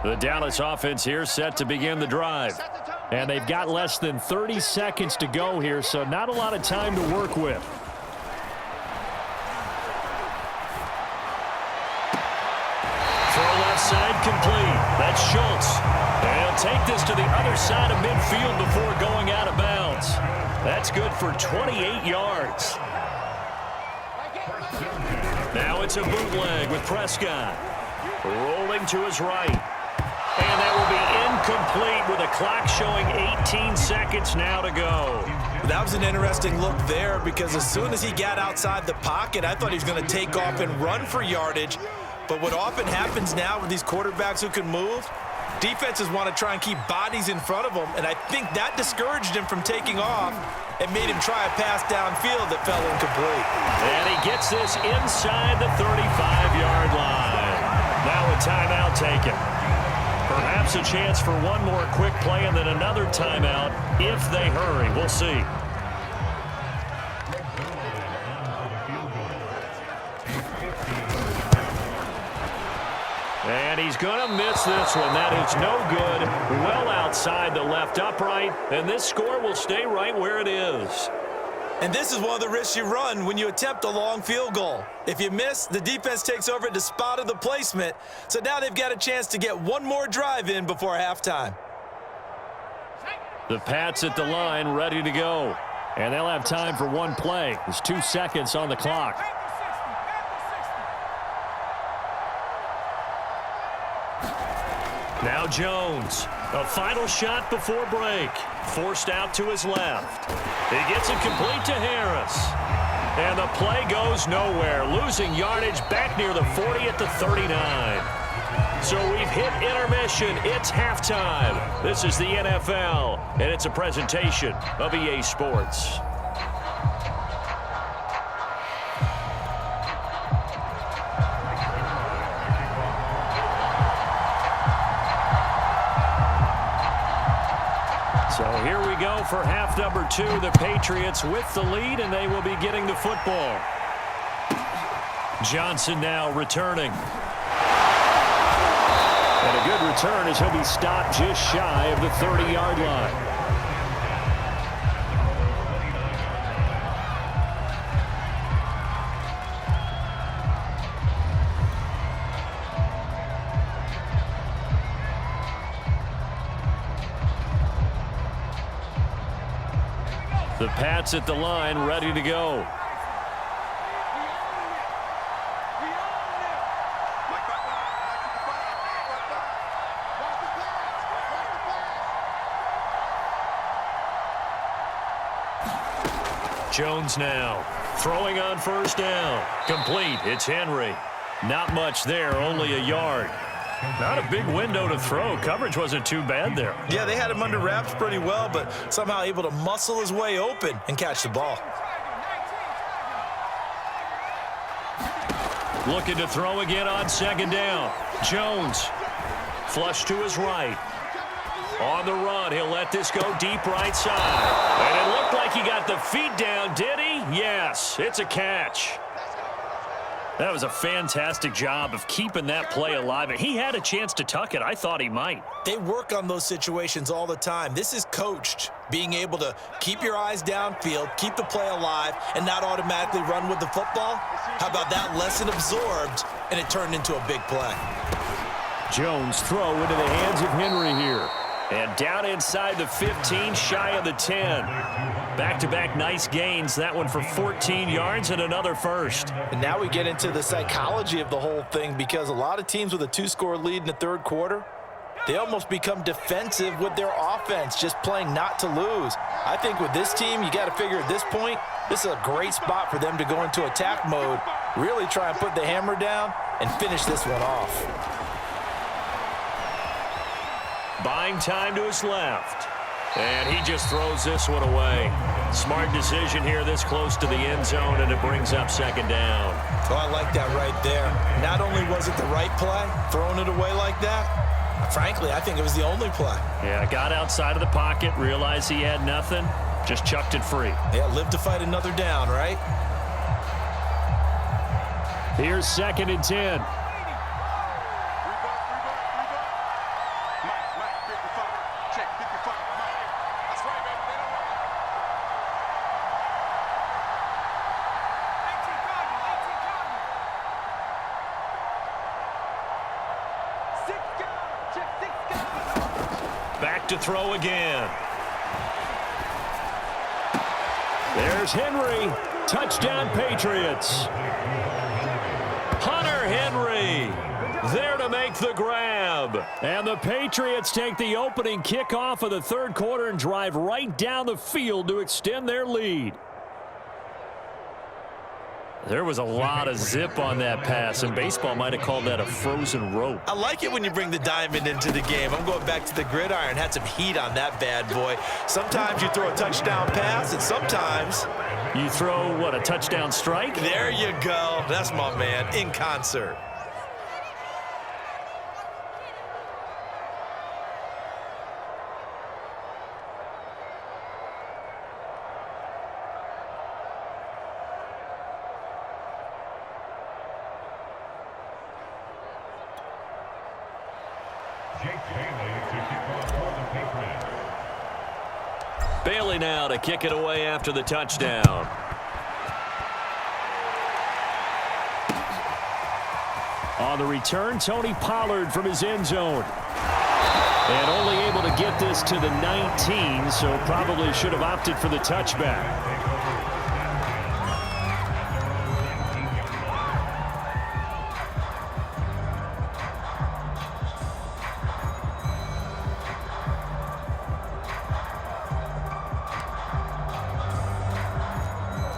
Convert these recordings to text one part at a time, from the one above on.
The Dallas offense here set to begin the drive. And they've got less than 30 seconds to go here, so not a lot of time to work with. Throw left side complete. That's Schultz. And he'll take this to the other side of midfield before going out of bounds. That's good for 28 yards. Now it's a bootleg with Prescott. Rolling to his right. And that will be incomplete with a clock showing 18 seconds now to go. That was an interesting look there because as soon as he got outside the pocket, I thought he was going to take off and run for yardage. But what often happens now with these quarterbacks who can move, defenses want to try and keep bodies in front of them, and I think that discouraged him from taking off and made him try a pass downfield that fell incomplete. And he gets this inside the 35-yard line. Now a timeout taken. Perhaps a chance for one more quick play and then another timeout if they hurry. We'll see. And he's going to miss this one. That is no good. Well outside the left upright. And this score will stay right where it is. And this is one of the risks you run when you attempt a long field goal. If you miss, the defense takes over at the spot of the placement. So now they've got a chance to get one more drive in before halftime. The Pats at the line ready to go. And they'll have time for one play. There's 2 seconds on the clock. Now Jones. A final shot before break. Forced out to his left. He gets it complete to Harris. And the play goes nowhere. Losing yardage back near the 40 at the 39. So we've hit intermission. It's halftime. This is the NFL, and it's a presentation of EA Sports. So here we go for half number 2. The Patriots with the lead, and they will be getting the football. Johnson now returning. And a good return as he'll be stopped just shy of the 30-yard line. The Pats at the line ready to go. Jones now throwing on first down. Complete. It's Henry. Not much there, only a yard. Not a big window to throw. Coverage wasn't too bad there. Yeah, they had him under wraps pretty well, but somehow able to muscle his way open and catch the ball. Looking to throw again on second down. Jones. Flush to his right. On the run, he'll let this go deep right side. And it looked like he got the feet down, did he? Yes, it's a catch. That was a fantastic job of keeping that play alive. And he had a chance to tuck it. I thought he might. They work on those situations all the time. This is coached, being able to keep your eyes downfield, keep the play alive, and not automatically run with the football. How about that lesson absorbed, and it turned into a big play. Jones throw into the hands of Henry here. And down inside the 15, shy of the 10. Back-to-back nice gains. That one for 14 yards and another first. And now we get into the psychology of the whole thing, because a lot of teams with a 2-score lead in the third quarter, they almost become defensive with their offense, just playing not to lose. I think with this team, you got to figure at this point, this is a great spot for them to go into attack mode, really try and put the hammer down and finish this one off. Buying time to his left. And he just throws this one away. Smart decision here this close to the end zone, and it brings up second down. Oh, I like that right there. Not only was it the right play, throwing it away like that, frankly, I think it was the only play. Yeah, got outside of the pocket, realized he had nothing, just chucked it free. Yeah, live to fight another down, right? Here's 2nd and 10. back to throw again. There's Henry. Touchdown, Patriots. Hunter Henry there to make the grab. And the Patriots take the opening kickoff of the third quarter and drive right down the field to extend their lead. There was a lot of zip on that pass, and baseball might have called that a frozen rope. I like it when you bring the diamond into the game. I'm going back to the gridiron. Had some heat on that bad boy. Sometimes you throw a touchdown pass, and sometimes you throw, what, a touchdown strike? There you go. That's my man, in concert. Bailey now to kick it away after the touchdown. On the return, Tony Pollard from his end zone. And only able to get this to the 19, so probably should have opted for the touchback.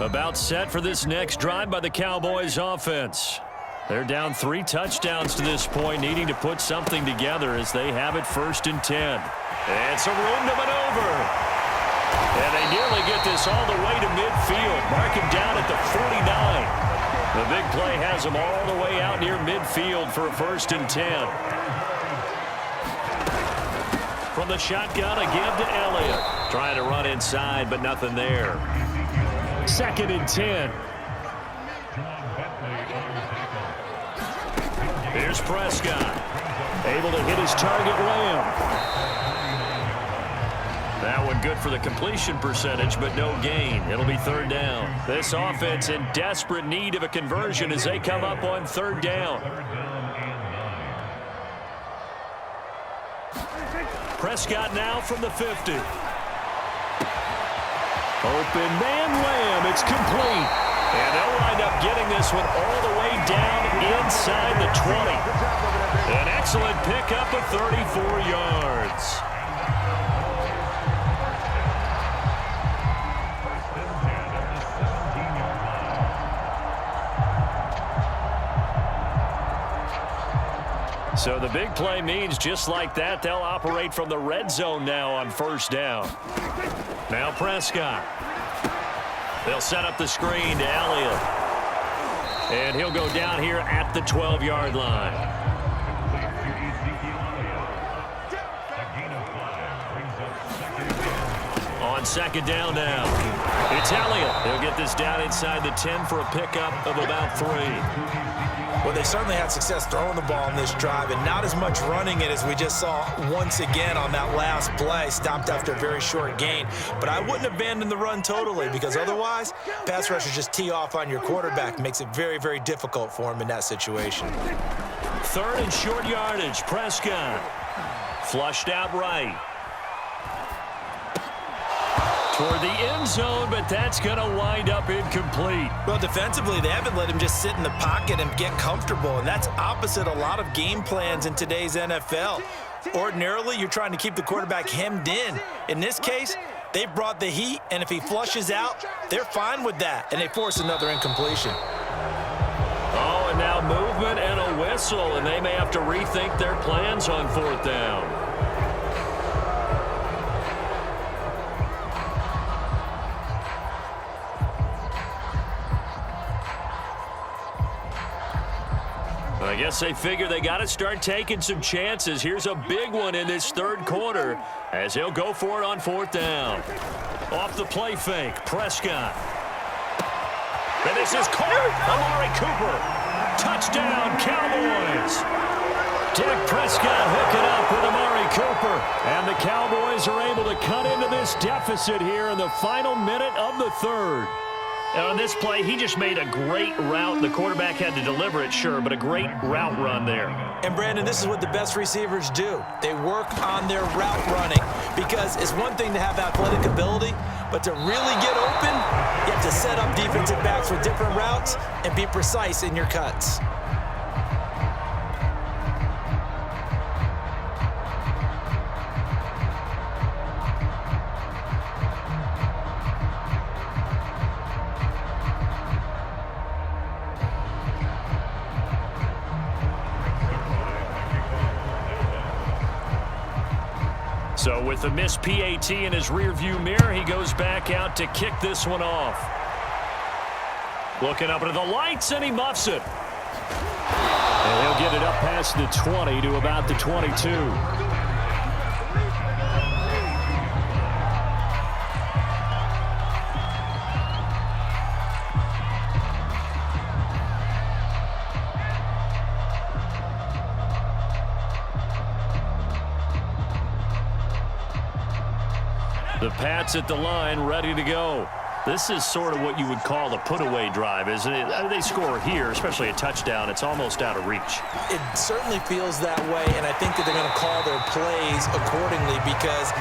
About set for this next drive by the Cowboys offense. They're down 3 touchdowns to this point, needing to put something together as they have it 1st and 10. And some room to maneuver. And they nearly get this all the way to midfield. Mark him down at the 49. The big play has them all the way out near midfield for a 1st and 10. From the shotgun, a give to Elliott. Trying to run inside, but nothing there. 2nd and 10. Here's Prescott. Able to hit his target, Lamb. That one good for the completion percentage, but no gain. It'll be 3rd down. This offense in desperate need of a conversion as they come up on 3rd down. Prescott now from the 50. Open man, Lamb. It's complete. And they'll wind up getting this one all the way down inside the 20. An excellent pickup of 34 yards. So the big play means just like that, they'll operate from the red zone now on 1st down. Now Prescott. They'll set up the screen to Elliott. And he'll go down here at the 12-yard line. On 2nd down now. It's Elliott. He'll get this down inside the 10 for a pickup of about 3. Well, they certainly had success throwing the ball on this drive and not as much running it as we just saw once again on that last play. Stopped after a very short gain. But I wouldn't abandon the run totally because otherwise, pass rushers just tee off on your quarterback. Makes it very, very difficult for him in that situation. 3rd and short yardage. Prescott. Flushed out right. Toward the end zone, but that's going to wind up incomplete. Well, defensively, they haven't let him just sit in the pocket and get comfortable, and that's opposite a lot of game plans in today's NFL. Ordinarily, you're trying to keep the quarterback hemmed in. In this case, they brought the heat, and if he flushes out, they're fine with that, and they force another incompletion. Oh, and now movement and a whistle, and they may have to rethink their plans on 4th down. I guess they figure they got to start taking some chances. Here's a big one in this 3rd quarter as he'll go for it on 4th down. Off the play fake, Prescott. And this is caught. Amori Cooper. Touchdown, Cowboys. Dak Prescott hooking up with Amori Cooper. And the Cowboys are able to cut into this deficit here in the final minute of the 3rd. And on this play, he just made a great route. The quarterback had to deliver it, sure, but a great route run there. And, Brandon, this is what the best receivers do. They work on their route running because it's one thing to have athletic ability, but to really get open, you have to set up defensive backs with different routes and be precise in your cuts. So with the missed PAT in his rearview mirror, he goes back out to kick this one off. Looking up into the lights, and he muffs it. And he'll get it up past the 20 to about the 22. The Pats at the line, ready to go. This is sort of what you would call a put-away drive, isn't it? They score here, especially a touchdown. It's almost out of reach. It certainly feels that way, and I think that they're going to call their plays accordingly because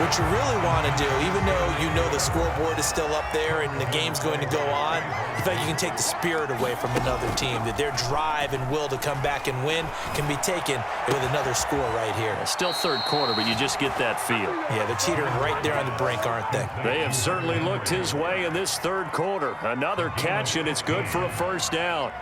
what you really want to do, even though you know the scoreboard is still up there and the game's going to go on, you feel like you can take the spirit away from another team, that their drive and will to come back and win can be taken with another score right here. Still third quarter, but you just get that feel. Yeah, they're teetering right there on the brink, aren't they? They have certainly looked his way in this third quarter. Another catch, and it's good for a first down.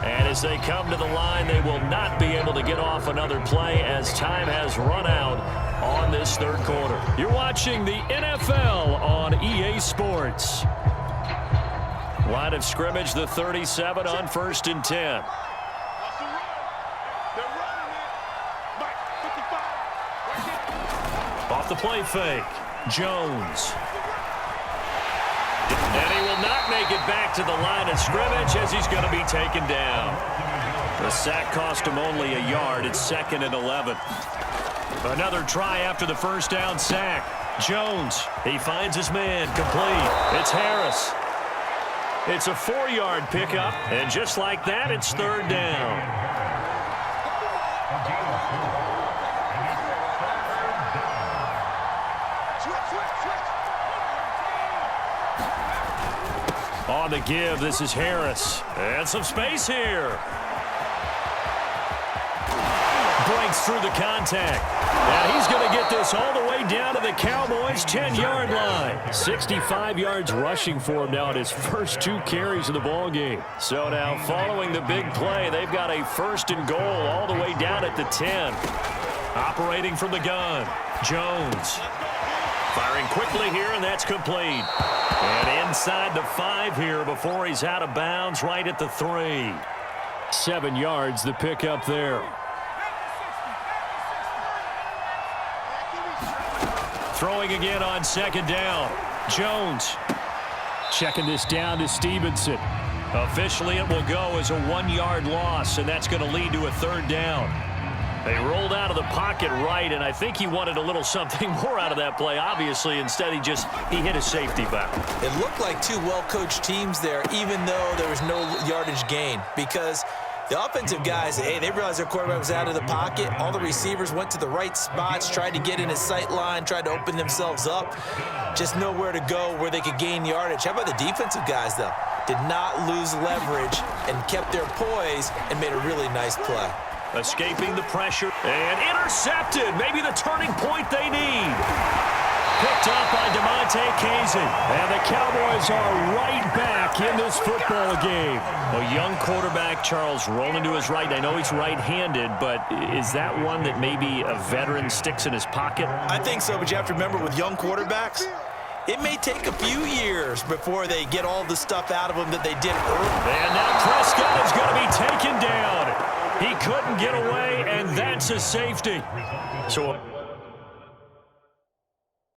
And as they come to the line, they will not be able to get off another play as time has run out on this third quarter. You're watching the NFL on EA Sports. Line of scrimmage, the 37 on 1st and 10. Off the play fake, Jones. And he will not make it back to the line of scrimmage as he's going to be taken down. The sack cost him only a yard. It's 2nd and 11. Another try after the first down sack. Jones, he finds his man, complete. It's Harris. It's a 4-yard pickup, and just like that, it's 3rd down. On the give, this is Harris. And some space here. Breaks through the contact. Now he's going to get this all the way down to the Cowboys' 10-yard line. 65 yards rushing for him now in his first 2 carries of the ballgame. So now following the big play, they've got a 1st and goal all the way down at the 10. Operating from the gun, Jones. Firing quickly here, and that's complete. And inside the 5 here before he's out of bounds right at the 3. 7 yards, the pickup there. Throwing again on 2nd down. Jones checking this down to Stevenson. Officially, it will go as a 1-yard loss, and that's going to lead to a 3rd down. They rolled out of the pocket right, and I think he wanted a little something more out of that play, obviously. Instead, he hit a safety back. It looked like 2 well-coached teams there, even though there was no yardage gain, because the offensive guys, hey, they realized their quarterback was out of the pocket. All the receivers went to the right spots, tried to get in his sight line, tried to open themselves up. Just nowhere to go where they could gain yardage. How about the defensive guys, though? Did not lose leverage and kept their poise and made a really nice play. Escaping the pressure and intercepted. Maybe the turning point they need. Picked up by DeMonte Kazin. And the Cowboys are right back in this football game. A young quarterback, Charles, rolling to his right. I know he's right-handed, but is that one that maybe a veteran sticks in his pocket? I think so, but you have to remember with young quarterbacks, it may take a few years before they get all the stuff out of them that they did early. And now Prescott is going to be taken down. He couldn't get away, and that's a safety. So